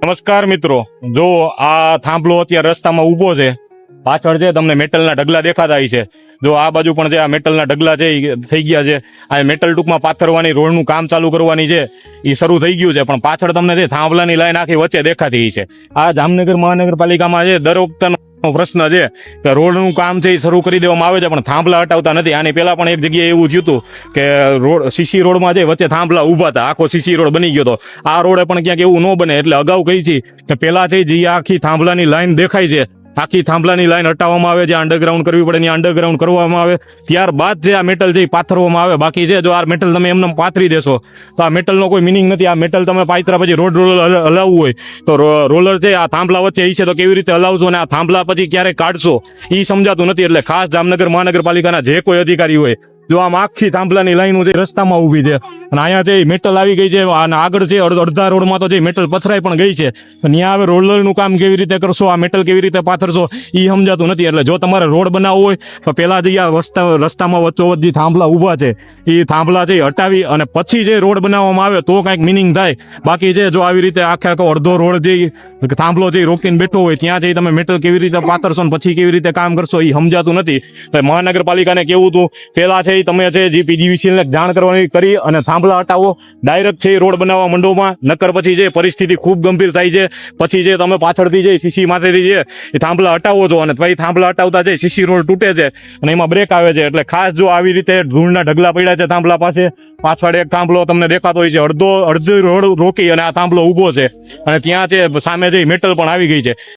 નમસ્કાર મિત્રો, જો આ થાંભલો અત્યારે રસ્તામાં ઊભો છે. પાછળ છે તમને મેટલના ઢગલા દેખાતા છે. જો આ બાજુ પણ જે આ મેટલના ઢગલા છે એ થઈ ગયા છે. આ મેટલ ટૂંકમાં પાથરવાની રોડનું કામ ચાલુ કરવાની છે એ શરૂ થઈ ગયું છે. પણ પાછળ તમને જે થાંભલાની લાઈન આખી વચ્ચે દેખાતી છે. આ જામનગર મહાનગરપાલિકામાં છે દર વખતનો પ્રશ્ન છે કે રોડનું કામ છે એ શરૂ કરી દેવામાં આવે છે પણ થાંભલા હટાવતા નથી. આની પહેલા પણ એક જગ્યાએ એવું થયું હતું કે રોડ સીસી રોડમાં છે વચ્ચે થાંભલા ઊભા હતા, આખો સીસી રોડ બની ગયો હતો. આ રોડે પણ ક્યાંક એવું ન બને એટલે અગાઉ કહી છે કે પેલા છે જે આખી થાંભલાની લાઈન દેખાય છે, આખી થાંભલાની લાઈન હટાવવામાં આવે, જે અંડરગ્રાઉન્ડ કરવી પડે ત્યાં અંડરગ્રાઉન્ડ કરવામાં આવે, ત્યારબાદ જે આ મેટલ છે એ પાથરવામાં આવે. બાકી છે જો આ મેટલ તમે એમને પાથરી દેશો તો આ મેટલનો કોઈ મિનિંગ નથી. આ મેટલ તમે પાથરા પછી રોડ રોલર હલાવવું હોય તો રોલર છે આ થાંભલા વચ્ચે છે તો કેવી રીતે હલાવશો અને આ થાંભલા પછી ક્યારે કાઢશો એ સમજાતું નથી. એટલે ખાસ જામનગર મહાનગરપાલિકાના જે કોઈ અધિકારી હોય, જો આમ આખી થાંભલાની લાઈનો છે રસ્તામાં ઊભી છે અને અહીંયા છે મેટલ આવી ગઈ છે અને આગળ છે અડધા રોડમાં તો જે મેટલ પથરાઈ પણ ગઈ છે. ત્યાં હવે રોલરનું કામ કેવી રીતે કરશો, આ મેટલ કેવી રીતે પાથરશો એ સમજાતું નથી. એટલે જો તમારે રોડ બનાવવો હોય તો પેલા જે આ રસ્તામાં વચ્ચોવચ્ચ જે થાંભલા ઊભા છે એ થાંભલા છે હટાવી અને પછી જે રોડ બનાવવામાં આવે તો કાંઈક મિનિંગ થાય. બાકી છે જો આવી રીતે આખો અડધો રોડ જે થાંભલો જે રોકીને બેઠો હોય ત્યાં જઈ તમે મેટલ કેવી રીતે પાથરશો ને પછી કેવી રીતે કામ કરશો એ સમજાતું નથી. મહાનગરપાલિકાને કેવું હતું પેલા છે તમે છે જે પીજીવીસીએલ ને જાણ કરવાની કરી અને થાંભલા હટાવો, ડાયરેક્ટ છે રોડ બનાવવા મંડોમાં, નકર પછી જે પરિસ્થિતિ ખૂબ ગંભીર થાય છે. પછી જે તમે પાછળથી જે સીસી માથેથી જે એ થાંભલા હટાવો છો અને પછી થાંભલા હટાવતા જે સીસી રોડ તૂટે છે અને એમાં બ્રેક આવે છે. એટલે ખાસ જો આવી રીતે ધૂળના ઢગલા પડ્યા છે થાંભલા પાસે, પાછળ એક થાંભલો તમને દેખાતો હોય છે, અડધો રોડ રોકી અને આ થાંભલો ઊભો છે અને ત્યાં છે સામે જે મેટલ પણ આવી ગઈ છે.